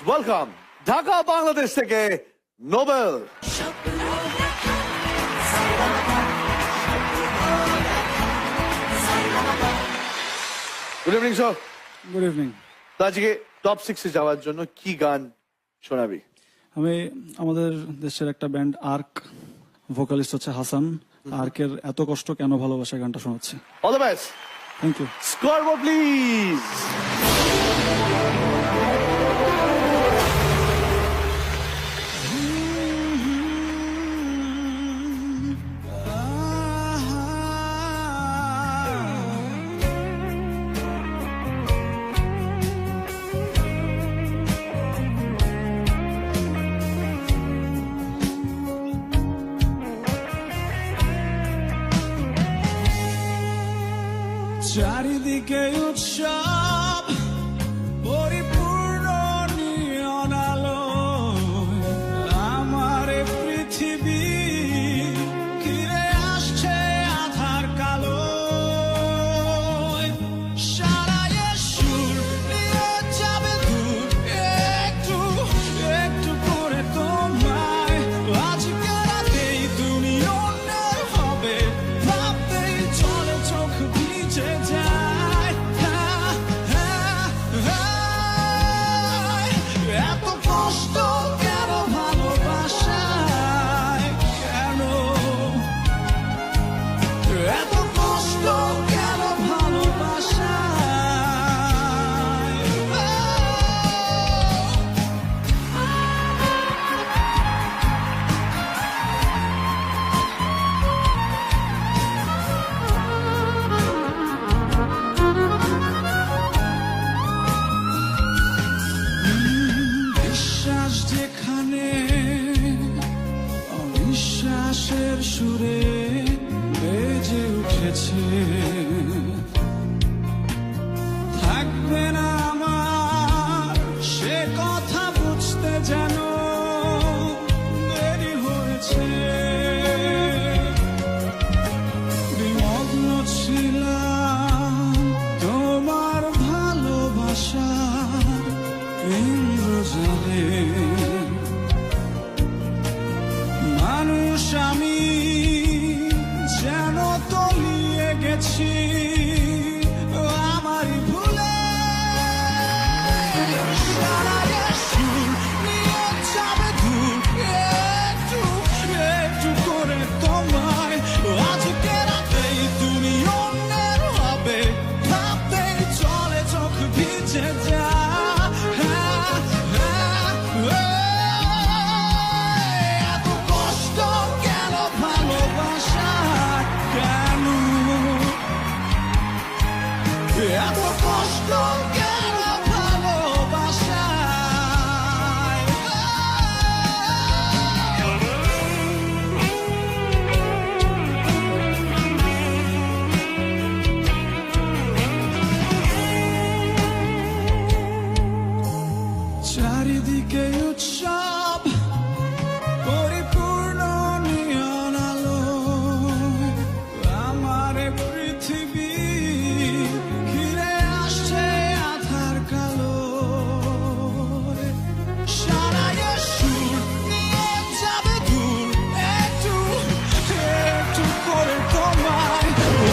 Welcome Dhaka Bangladesh থেকে Nobel. Good evening sir. Good evening. তো আজকে টপ 6 এ যাওয়ার জন্য কি গান শোনাবি? আমি আমাদের দেশের একটা ব্যান্ড আর্ক, ভোকালিস্ট হচ্ছে হাসান। আর্কের এত কষ্ট কেন ভালোবাসা গানটা শোনাচ্ছি। All the best. Thank you. Scoreboard please. চারিদিকে উৎসব পরিপূর্ণ নিয়ন আলো, আমার পৃথিবী ঘিরে আসছে আধার কালো। সারায়ে সুর নিয়ে যাবে দূর, একটু একটু করে তোমায়। আজকে রাতেই তুমি অন্যের হবে, ভাবতেই চলে চোখ ভিজে যায়। এত কষ্ট কেন ভালোবাসায়, কেন এত কষ্ট কেন বিশ্বাস যেখানে অবিশ্বাসের সুরে বেজে উঠেছে, থাকবে না আমার সে কথা বুঝতে যেন দেরি হয়েছে। বিমগ্ন ছিলাম তোমার ভালোবাসার ইন্দ্রজালে, মানুষ আমি যেন তলিয়ে গেছি আমারই ভুলে। সারায়ে সুর নিয়ে যাবে দূর, একটু একটু করে তোমায়। আজকে রাতেই তুমি অন্যের হবে, ভাবতেই চলে চোখ ভিজে যায়। এত কষ্ট কেন ভালোবাসা, কেন এত কষ্ট কেন ভালোবাসা। চারিদিকে উৎসব পরিপূর্ণ নিয়ন আলো, আমার পৃথিবী ঘিরে আসছে আধার কালো। সারায়ে সুর নিয়ে যাবে দূর, একটু একটু করে তোমায়।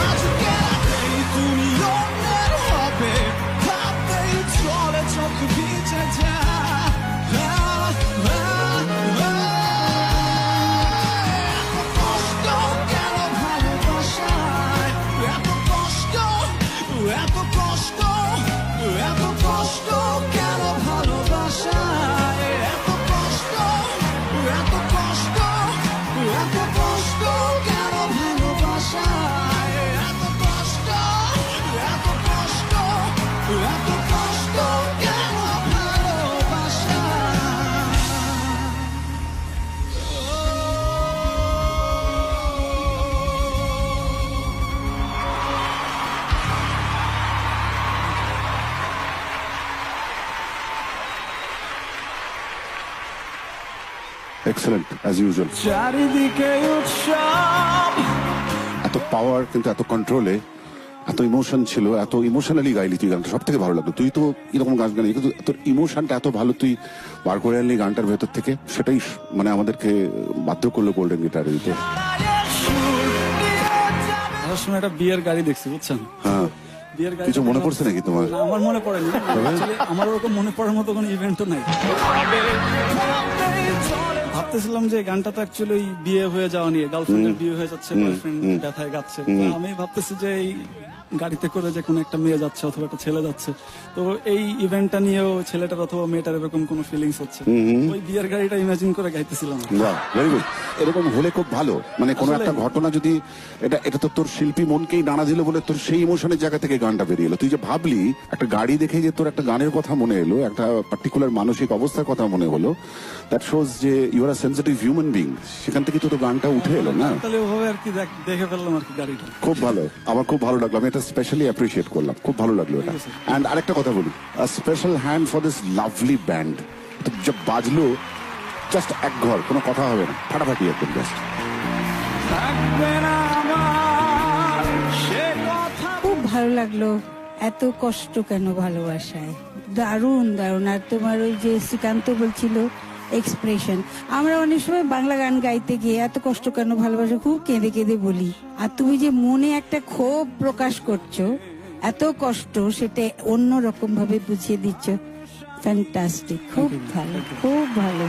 আজকে রাতেই তুমি অন্যের হবে, ভাবতেই চলে চোখ ভিজে যায়। এত কষ্ট এত কষ্ট কেন ভালোবাসায়, এত কষ্ট এত কষ্ট এত কষ্ট কেন ভালোবাসায়, এত কষ্ট এত কষ্ট এত কষ্ট কেন ভালোবাসায়। Excellent as usual. চারিদিকে উৎসব এত পাওয়ার কিন্তু এত কন্ট্রোলে এত ইমোশন ছিল, এত ইমোশনালি গাইলি তুই গানটা, সব থেকে ভালো লাগলো। তুই তো এরকম গান গালি, কিন্তু তোর ইমোশনটা এত ভালো তুই বার করে আনলি গানটার ভেতর থেকে, সেটাই মানে আমাদেরকে বাধ্য করলো গোল্ডেন গিটারে দিতে। আসার সময় একটা বিয়ের গাড়ি দেখছি, বুঝছেন? হ্যাঁ, বিয়ের গাড়ি কিছু মনে পড়ছে নাকি তোমার? না, আমার মনে পড়েনি। Actually, আমার ওরকম মনে পড়ার মতো কোনো ইভেন্টও নাই। ভাবতেছিলাম যে গানটা তো অ্যাকচুয়ালি বিয়ে হয়ে যাওয়া নিয়ে, গার্লফ্রেন্ডের বিয়ে হয়ে যাচ্ছে, বয়ফ্রেন্ড ব্যথায় গাচ্ছে। তো আমি ভাবতেছি যে এই গাড়িতে করে যে কোনো একটা মেয়ে যাচ্ছে অথবা একটা ছেলে যাচ্ছে, তো এই ইভেন্টটা নিয়েও ছেলেটার অথবা মেয়েটার এরকম কোনো ফিলিংস হচ্ছে, ওই বিয়ের গাড়িটা ইমাজিন করে গাইতেছিলাম। Very good. এরকম হলে খুব ভালো, মানে কোনো একটা ঘটনা যদি, এটা তো তোর শিল্পী মনকেই নাড়া দিল বলে তোর সেই ইমোশনের জায়গা থেকে গানটা বেরিয়ে এলো। তুই যে ভাবলি একটা গাড়ি দেখে যে তোর একটা গানের কথা মনে এলো, একটা পার্টিকুলার মানসিক অবস্থার কথা মনে হলো, দ্যাট শোজ যে you are a sensitive human being. সেখান থেকে তো গানটা উঠে এলো না? তাহলে ওভাবে আর কি দেখে ফেললাম আর কি গাড়িটা। খুব ভালো, আমার খুব ভালো লাগলো, আমি এটা স্পেশালি অ্যাপ্রিশিয়েট করলাম, খুব ভালো লাগলো এটা। এন্ড আরেকটা কথা বলি, special hand for this lovely band. Job বাজলো জাস্ট এক ঘর, কোনো কথা হবে না, ফাটাফাটি একদম জাস্ট। খুব ভালো লাগলো। এত কষ্ট কেন ভালোবাসায়, দারুণ দারুণ। আর তোমার ওই যে শ্রীকান্ত বলছিল এক্সপ্রেশন, আমরা অনেক সময় বাংলা গান গাইতে গিয়ে এত কষ্ট কেন ভালোবাসা খুব কেঁদে কেঁদে বলি, আর তুমি যে মনে একটা ক্ষোভ প্রকাশ করছো, এত কষ্ট, সেটা অন্য রকম ভাবে বুঝিয়ে দিচ্ছ। ফ্যান্টাস্টিক, খুব ভালো, খুব ভালো।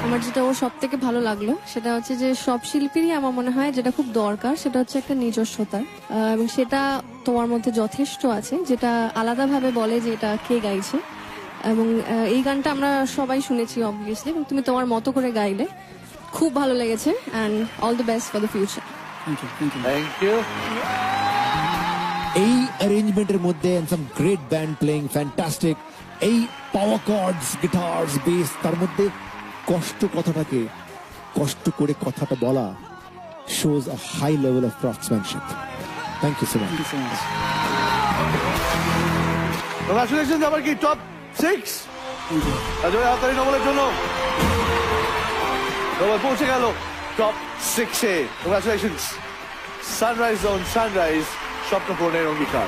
আমার যেটা ওর সব থেকে ভালো লাগলো সেটা হচ্ছে যে সব শিল্পীরই আমার মনে হয় যেটা খুব দরকার সেটা হচ্ছে একটা নিজস্বতা, এবং সেটা তোমার মধ্যে যথেষ্ট আছে, যেটা আলাদাভাবে বলে যে এটা কে গাইছে। এবং এই গানটা আমরা সবাই শুনেছি অবভিয়াসলি, এবং তুমি তোমার মতো করে গাইলে খুব ভালো লেগেছে। And all the best for the future. Thank you, thank you. Thank you. এই অ্যারেঞ্জমেন্টের মধ্যে some great band playing, fantastic, এই পাওয়ার কর্ডস, গিটারস, বেস, তার মধ্যে কষ্ট কথাটাকে কষ্ট করে কথাটা বলা shows a high level of craftsmanship. Thank you so much. Thank you so much. Congratulation. আবার কি টপ 6 রাজভাই হাততালি নবলের জন্য। নবল পৌঁছে গেল টপ 6-এ। কংগ্রাচুলেশন। সানরাইজ অন সানরাইজ, স্বপ্ন পূরণের অঙ্গীকার।